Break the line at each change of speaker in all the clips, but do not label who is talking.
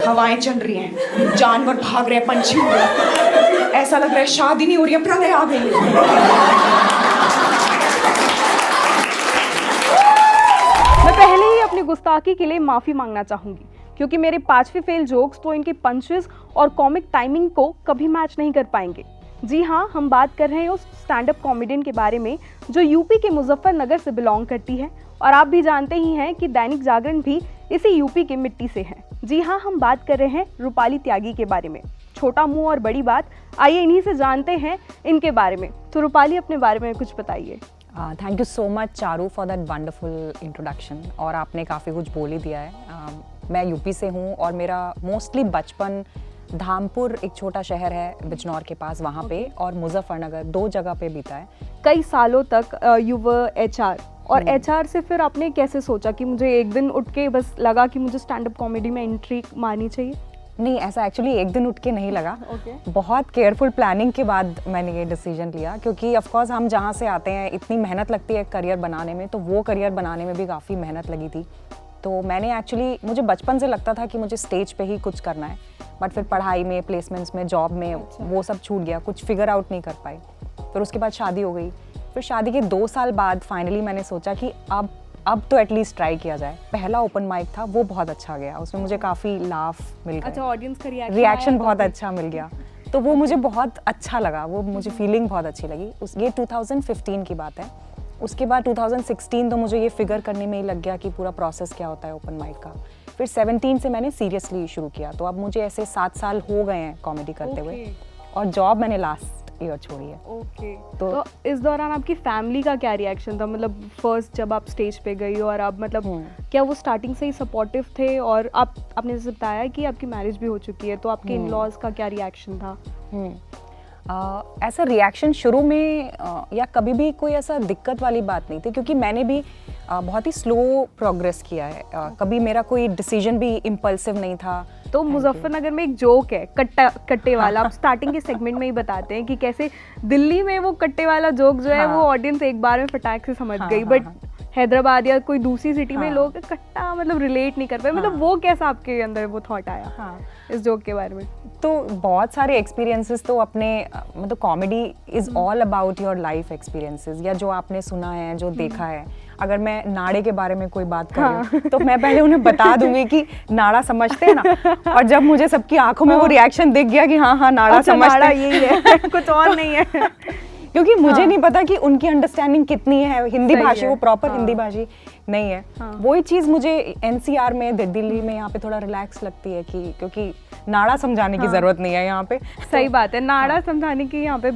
हवाएं चल रही हैं, जानवर भाग रहे हैं, पंछी उड़ रहे हैं, ऐसा लग रहा है शादी नहीं हो रही है, प्रलय आ गई है।
मैं पहले ही अपनी गुस्ताखी के लिए माफ़ी मांगना चाहूँगी, क्योंकि मेरे 5वें फेल जोक्स तो इनके पंचेस और कॉमिक टाइमिंग को कभी मैच नहीं कर पाएंगे। जी हाँ, हम बात कर रहे हैं उस स्टैंड अप कॉमेडियन के बारे में जो यूपी के मुजफ्फरनगर से बिलोंग करती है, और आप भी जानते ही हैं कि दैनिक जागरण भी इसी यूपी के मिट्टी से है। जी हाँ, हम बात कर रहे हैं रूपाली त्यागी के बारे में। छोटा मुंह और बड़ी बात, आइए इन्हीं से जानते हैं इनके बारे में। तो रूपाली, अपने बारे में कुछ बताइए।
Thank you so much Charu for that wonderful introduction, और आपने काफ़ी कुछ बोल ही दिया है। मैं यूपी से हूँ और मेरा मोस्टली बचपन धामपुर, एक छोटा शहर है बिजनौर के पास, वहाँ पे, और मुजफ्फरनगर, 2 जगह पे बीता है।
कई सालों तक यू वर एचआर, और एचआर से फिर आपने कैसे सोचा कि मुझे एक दिन उठ के बस लगा कि मुझे स्टैंड अप कॉमेडी में एंट्री मारनी चाहिए?
नहीं, ऐसा एक्चुअली एक दिन उठ के नहीं लगा। बहुत केयरफुल प्लानिंग के बाद मैंने ये डिसीजन लिया, क्योंकि ऑफ कोर्स हम जहाँ से आते हैं इतनी मेहनत लगती है करियर बनाने में, तो वो करियर बनाने में भी काफ़ी मेहनत लगी थी। तो मैंने एक्चुअली, मुझे बचपन से लगता था कि मुझे स्टेज पे ही कुछ करना है, बट फिर पढ़ाई में, प्लेसमेंट्स में, जॉब में वो सब छूट गया, कुछ फिगर आउट नहीं कर पाई। फिर उसके बाद शादी हो गई। फिर शादी के 2 साल बाद फाइनली मैंने सोचा कि अब तो एटलीस्ट ट्राई किया जाए। पहला ओपन माइक था, वो बहुत अच्छा गया, उसमें मुझे काफ़ी लाफ मिल गया।
अच्छा, ऑडियंस का
रिएक्शन बहुत अच्छा मिल गया, तो वो मुझे बहुत अच्छा लगा, वो मुझे फीलिंग बहुत अच्छी लगी। ये 2015 की बात है। उसके बाद 2016 तो मुझे ये फिगर करने में ही लग गया कि पूरा प्रोसेस क्या होता है ओपन माइक का। फिर 17 से मैंने सीरियसली शुरू किया, तो अब मुझे ऐसे 7 साल हो गए हैं कॉमेडी करते हुए, और जॉब मैंने लास्ट ईयर छोड़ी है।
तो इस दौरान आपकी फैमिली का क्या रिएक्शन था? मतलब फर्स्ट जब आप स्टेज पे गई और आप, मतलब क्या वो स्टार्टिंग से ही सपोर्टिव थे? और आपने जैसे बताया कि आपकी मैरिज भी हो चुकी है, तो आपके इन लॉज का क्या रिएक्शन था?
ऐसा रिएक्शन शुरू में या कभी भी कोई ऐसा दिक्कत वाली बात नहीं थी, क्योंकि मैंने भी बहुत ही स्लो प्रोग्रेस किया है। कभी मेरा कोई डिसीजन भी इम्पल्सिव नहीं था।
तो मुजफ्फरनगर में एक जोक है, कट्टे वाला। आप स्टार्टिंग के सेगमेंट में ही बताते हैं कि कैसे दिल्ली में वो कट्टे वाला जोक जो है वो ऑडियंस एक बार में फटाक से समझ गई, बट हैदराबाद या कोई दूसरी सिटी में लोग कट्टा मतलब रिलेट नहीं कर पाए। मतलब वो कैसा आपके अंदर वो थॉट आया इस जोक के बारे में?
तो बहुत सारे एक्सपीरियंसेस तो अपने, मतलब comedy is all about your life experiences, या जो आपने सुना है, जो देखा है। अगर मैं नाड़े के बारे में कोई बात कर रही हूँ तो मैं पहले उन्हें बता दूंगी कि नाड़ा समझते हैं ना, और जब मुझे सबकी आंखों में वो रिएक्शन दिख गया कि हाँ नाड़ा समझते हैं,
यही है कुछ और नहीं है,
क्योंकि मुझे नहीं पता कि उनकी अंडरस्टैंडिंग कितनी है हिंदी भाषी, वो प्रॉपर हिंदी भाषी नहीं है। वही चीज़ मुझे एनसीआर में, दिल्ली में यहाँ पे थोड़ा रिलैक्स लगती है, कि क्योंकि नाड़ा समझाने की ज़रूरत नहीं है यहाँ पे।
सही बात है, नाड़ा समझाने की यहाँ पे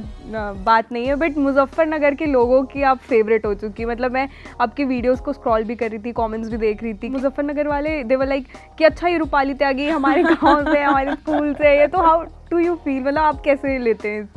बात नहीं है। बट मुजफ्फरनगर के लोगों की आप फेवरेट हो चुकी। मतलब मैं आपकी वीडियोस को स्क्रॉल भी कर रही थी, कमेंट्स भी देख रही थी। मुजफ्फरनगर वाले दे वर लाइक कि अच्छा ये रूपाली त्यागी हमारे गाँव से, हमारे स्कूल से है। तो हाउ डू यू फील, मतलब आप कैसे लेते हैं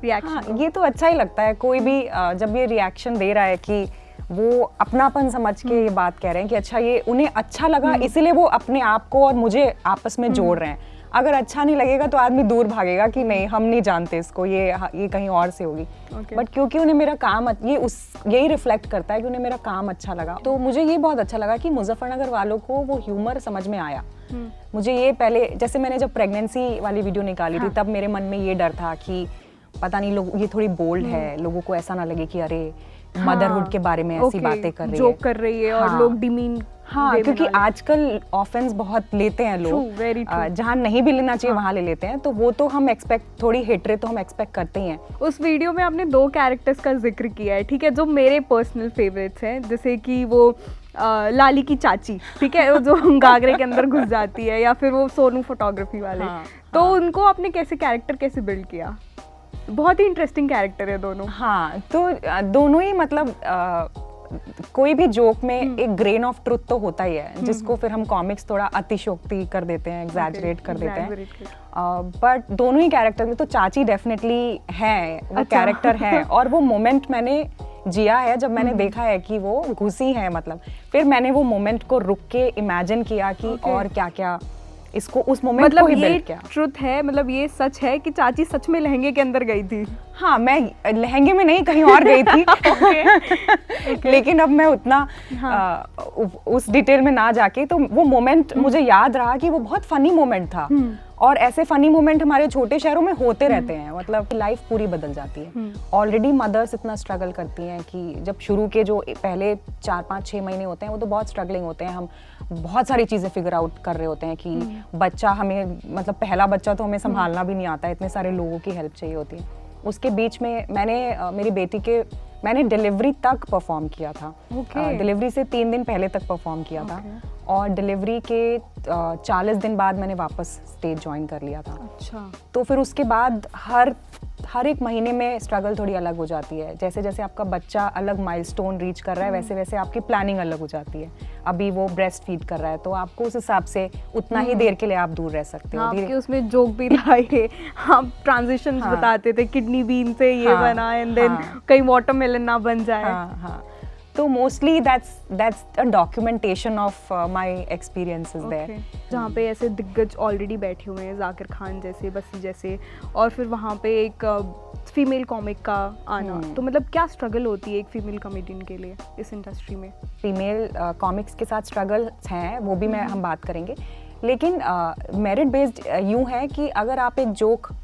रिएक्शन?
ये तो अच्छा ही लगता है, कोई भी जब ये रिएक्शन दे रहा है कि वो अपनापन समझ के ये बात कह रहे हैं कि अच्छा ये उन्हें अच्छा लगा, इसीलिए वो अपने आप को और मुझे आपस में जोड़ रहे हैं। अगर अच्छा नहीं लगेगा तो आदमी दूर भागेगा कि नहीं, हम नहीं जानते इसको, ये कहीं और से होगी। बट क्योंकि उन्हें मेरा काम, यही रिफ्लेक्ट करता है कि उन्हें मेरा काम अच्छा लगा, तो मुझे ये बहुत अच्छा लगा कि मुजफ्फरनगर वालों को वो ह्यूमर समझ में आया। मुझे ये पहले, जैसे मैंने जब प्रेगनेंसी वाली वीडियो निकाली थी, तब मेरे मन में ये डर था कि पता नहीं लोग, ये थोड़ी बोल्ड है, लोगों को ऐसा ना लगे कि अरे मदरहुड के बारे में ऐसी बातें कर रही है,
जोक कर रही है, और लोग डिमीन।
क्योंकि आजकल ऑफेंस बहुत लेते हैं लोग, जहाँ नहीं भी लेना चाहिए वहाँ ले लेते हैं, तो वो तो हम एक्सपेक्ट, थोड़ी हेटरे तो हम एक्सपेक्ट करते ही हैं।
उस वीडियो में आपने 2 कैरेक्टर्स का जिक्र किया है, ठीक है, जो मेरे पर्सनल फेवरेट्स हैं, जैसे कि वो लाली की चाची, ठीक है, जो गागरे के अंदर घुस जाती है, या फिर वो सोनू फोटोग्राफी वाले। तो उनको आपने कैरेक्टर कैसे बिल्ड किया? बहुत ही इंटरेस्टिंग कैरेक्टर है दोनों।
हाँ, तो दोनों ही, मतलब कोई भी जोक में एक ग्रेन ऑफ ट्रुथ तो होता ही है, जिसको फिर हम कॉमिक्स थोड़ा अतिशोक्ति कर देते हैं, एग्जैजरेट कर देते हैं। बट दोनों ही कैरेक्टर में तो चाची डेफिनेटली है, वो कैरेक्टर है, और वो मोमेंट मैंने जिया है जब मैंने देखा है कि वो घुसी है, मतलब फिर मैंने वो मोमेंट को रुक के इमेजिन किया कि और क्या क्या इसको, उस मोमेंट को ही बिल्ड किया।
ट्रुथ है, मतलब ये सच है कि चाची सच में लहंगे के अंदर गई थी।
हाँ, मैं लहंगे में नहीं कहीं और गई थी लेकिन अब मैं उतना उस डिटेल में ना जाके, तो वो मोमेंट मुझे याद रहा कि वो बहुत फनी मोमेंट था। और ऐसे फनी मोमेंट हमारे छोटे शहरों में होते रहते हैं, मतलब लाइफ पूरी बदल जाती है। ऑलरेडी मदर्स इतना स्ट्रगल करती हैं कि जब शुरू के जो पहले 4-5-6 महीने होते हैं वो तो बहुत स्ट्रगलिंग होते हैं। हम बहुत सारी चीज़ें फिगर आउट कर रहे होते हैं कि बच्चा हमें, मतलब पहला बच्चा तो हमें संभालना भी नहीं आता, इतने सारे लोगों की हेल्प चाहिए होती है। उसके बीच में मेरी बेटी के मैंने डिलीवरी तक परफॉर्म किया था। डिलीवरी से 3 दिन पहले तक परफॉर्म किया था और डिलीवरी के 40 दिन बाद मैंने वापस स्टेज ज्वाइन कर लिया था।
अच्छा।
तो फिर उसके बाद हर एक महीने में स्ट्रगल थोड़ी अलग हो जाती है। जैसे जैसे आपका बच्चा अलग माइलस्टोन रीच कर रहा है वैसे वैसे आपकी प्लानिंग अलग हो जाती है। अभी वो ब्रेस्ट फीड कर रहा है तो आपको उस हिसाब से उतना ही देर के लिए आप दूर रह सकते हो।
आपके उसमें जोक भी था ये, आप ट्रांजिशंस बताते थे, किडनी बीन से ये बना एंड देन कहीं वाटरमेलन ना बन जाए।
हाँ। तो mostly that's a documentation of my experiences there.
जहाँ पे ऐसे दिग्गज ऑलरेडी बैठे हुए हैं, जाकिर खान जैसे, बसी जैसे, और फिर वहाँ पे एक फीमेल कॉमिक का आना, तो मतलब क्या स्ट्रगल होती है एक फीमेल कॉमेडियन के लिए इस इंडस्ट्री में?
फीमेल कॉमिक्स के साथ स्ट्रगल हैं, वो भी हम बात करेंगे, लेकिन मेरिट बेस्ड यूँ है कि अगर आप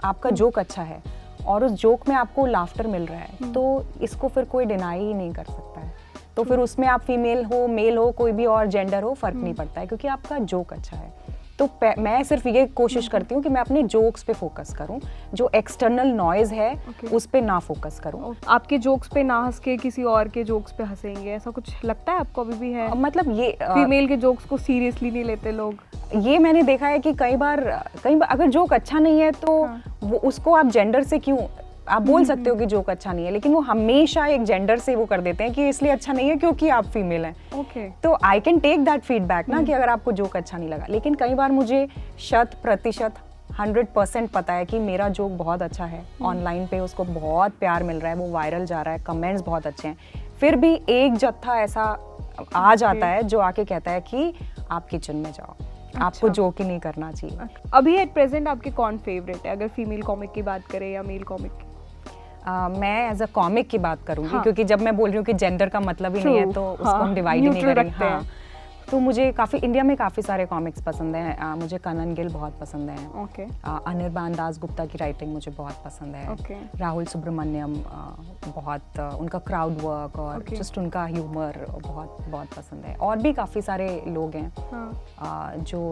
आपका जोक अच्छा है और उस जोक में आपको लाफ्टर मिल रहा है तो इसको फिर कोई डिनाई ही नहीं कर सकता है। तो फिर उसमें आप फीमेल हो, मेल हो, कोई भी और जेंडर हो, फर्क नहीं पड़ता है क्योंकि आपका जोक अच्छा है। तो मैं सिर्फ ये कोशिश करती हूँ कि मैं अपने जोक्स पे फोकस करूँ, जो एक्सटर्नल नॉइज है उस पे ना फोकस करूँ।
आपके जोक्स पे ना हंस के किसी और के जोक्स पे हंसेंगे, ऐसा कुछ लगता है आपको अभी भी है?
मतलब ये
फीमेल के जोक्स को सीरियसली नहीं लेते लोग।
ये मैंने देखा है कि कई बार अगर जोक अच्छा नहीं है तो वो उसको आप जेंडर से क्यों, आप बोल सकते हो कि जोक अच्छा नहीं है, लेकिन वो हमेशा एक जेंडर से वो कर देते हैं कि इसलिए अच्छा नहीं है क्योंकि आप फीमेल हैं। तो I can take that feedback ना कि अगर आपको जोक अच्छा नहीं लगा, लेकिन कई बार मुझे 100% पता है कि मेरा जोक बहुत अच्छा है, ऑनलाइन पे उसको बहुत प्यार मिल रहा है, वो वायरल जा रहा है, कमेंट्स बहुत अच्छे हैं, फिर भी एक जत्था ऐसा आ जाता है जो आके कहता है कि आप किचन में जाओ, आपको जोक ही नहीं करना चाहिए।
अभी एट प्रेजेंट आपके कौन फेवरेट है, अगर फीमेल कॉमिक की बात करें या मेल कॉमिक की?
मैं एज अ कॉमिक की बात करूंगी, क्योंकि जब मैं बोल रही हूँ कि जेंडर का मतलब ही नहीं है तो उसको हम डिवाइड ही नहीं करेंगे। तो मुझे इंडिया में काफ़ी सारे कॉमिक्स पसंद हैं। मुझे कनन गिल बहुत पसंद है। अनिर्बान दास गुप्ता की राइटिंग मुझे बहुत पसंद है। राहुल सुब्रमण्यम बहुत, उनका क्राउड वर्क और जस्ट उनका ह्यूमर बहुत पसंद है। और भी काफ़ी सारे लोग हैं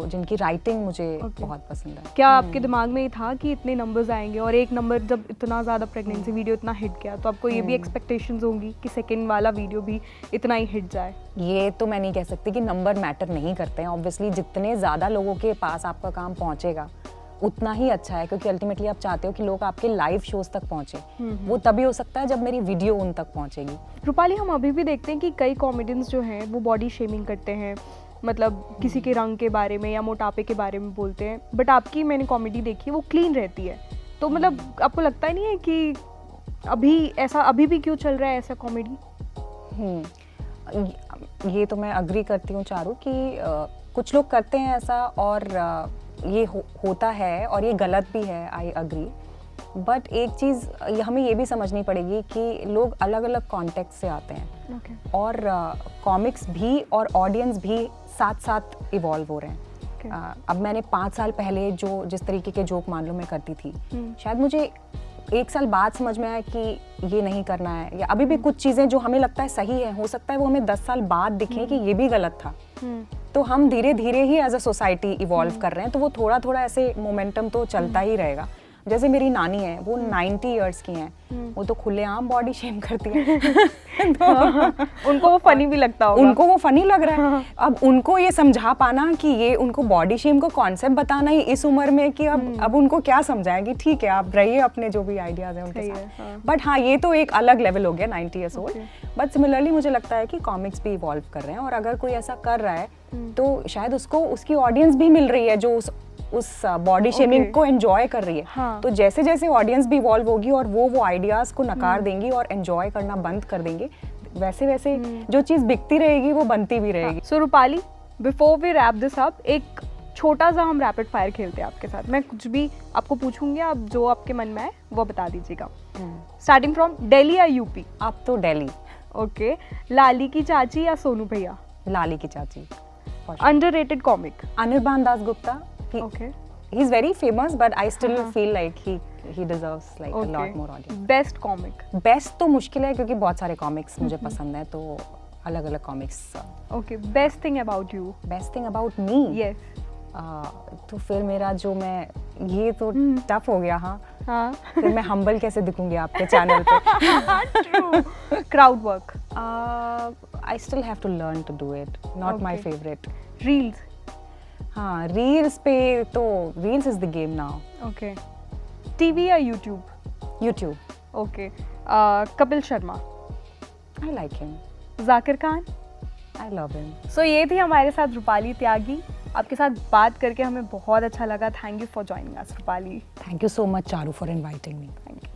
जिनकी राइटिंग मुझे बहुत पसंद है।
क्या आपके दिमाग में ये था कि इतने नंबर्स आएंगे, और एक नंबर जब इतना ज़्यादा प्रेगनेंसी वीडियो इतना हिट गया तो आपको ये भी एक्सपेक्टेशंस होंगी कि सेकेंड वाला वीडियो भी इतना ही हिट जाए?
ये तो मैं नहीं कह सकती कि नंबर मैटर नहीं करते हैं। ऑब्वियसली जितने ज़्यादा लोगों के पास आपका काम पहुंचेगा उतना ही अच्छा है, क्योंकि अल्टीमेटली आप चाहते हो कि लोग आपके लाइव शोज तक पहुंचे। वो तभी हो सकता है जब मेरी वीडियो उन तक पहुंचेगी।
रूपाली, हम अभी भी देखते हैं कि कई कॉमेडियंस जो हैं वो बॉडी शेमिंग करते हैं, मतलब किसी के रंग के बारे में या मोटापे के बारे में बोलते हैं, बट आपकी मैंने कॉमेडी देखी वो क्लीन रहती है। तो मतलब आपको लगता नहीं है कि अभी भी क्यों चल रहा है ऐसा कॉमेडी?
ये तो मैं अग्री करती हूँ चारू कि कुछ लोग करते हैं ऐसा, और ये होता है और ये गलत भी है, आई अग्री। बट एक चीज़ हमें ये भी समझनी पड़ेगी कि लोग अलग अलग कॉन्टेक्स्ट से आते हैं। और कॉमिक्स भी और ऑडियंस भी साथ साथ इवॉल्व हो रहे हैं। अब मैंने 5 साल पहले जिस तरीके के जोक मान लो मैं करती थी, शायद मुझे 1 साल बाद समझ में आया कि ये नहीं करना है, या अभी भी कुछ चीज़ें जो हमें लगता है सही है, हो सकता है वो हमें 10 साल बाद दिखें कि ये भी गलत था। तो हम धीरे धीरे ही एज अ सोसाइटी इवॉल्व कर रहे हैं, तो वो थोड़ा थोड़ा ऐसे मोमेंटम तो चलता ही रहेगा। जैसे मेरी नानी है, वो 90 इयर्स की हैं, वो तो खुलेआम बॉडी शेम करती है
तो उनको वो फनी भी लगता होगा।
उनको वो फनी लग रहा है। अब उनको ये समझा पाना कि ये उनको बॉडी शेम को कॉन्सेप्ट बताना ही इस उम्र में कि अब उनको क्या समझाएंगे, ठीक है आप रहिए अपने जो भी आइडियाज हैं उनके साथ। बट हाँ, ये तो एक अलग लेवल हो गया 90 ईयर्स ओल्ड। बट सिमिलरली मुझे लगता है कि कॉमिक्स भी इवॉल्व कर रहे हैं, और अगर कोई ऐसा कर रहा है तो शायद उसकी ऑडियंस भी मिल रही है जो उस बॉडी शेमिंग को एंजॉय कर रही है। तो जैसे जैसे ऑडियंस भी इवॉल्व होगी और वो आइडियाज को नकार देंगी और एंजॉय करना बंद कर देंगे, वैसे वैसे जो चीज़ बिकती रहेगी वो बनती भी रहेगी।
So Rupali, before we wrap this up, एक छोटा सा हम रैपिड फायर खेलते हैं आपके साथ। मैं कुछ भी आपको पूछूंगी, आप जो आपके मन में है वो बता दीजिएगा। स्टार्टिंग फ्रॉम दिल्ली या यूपी?
अब तो दिल्ली।
ओके, लाली की चाची या सोनू भैया?
लाली की चाची।
Underrated comic?
Anirban Dasgupta.
Okay,
He's very famous, but I still feel like he deserves like a lot more audience.
Best comic?
Best तो मुश्किल है क्योंकि बहुत सारे कॉमिक्स मुझे पसंद है, तो अलग अलग comics.
Okay, best thing about you?
Best thing about me?
Yes.
तो फिर मेरा जो मैं, ये तो टफ हो गया। हाँ
हाँ,
फिर मैं हम्बल कैसे दिखूंगी आपके चैनल पे?
True. Crowd work?
I still have to learn to do it. Not my
Okay.
favorite.
Reels?
हाँ, रील्स पे तो reels is the game now.
Okay, TV या YouTube?
YouTube.
Okay, Kapil Sharma?
I like him.
Zakir Khan?
I love him.
So ये थी हमारे साथ रूपाली त्यागी। आपके साथ बात करके हमें बहुत अच्छा लगा। Thank you for joining us Rupali.
Thank you so much, Charu, for inviting me.
Thank you.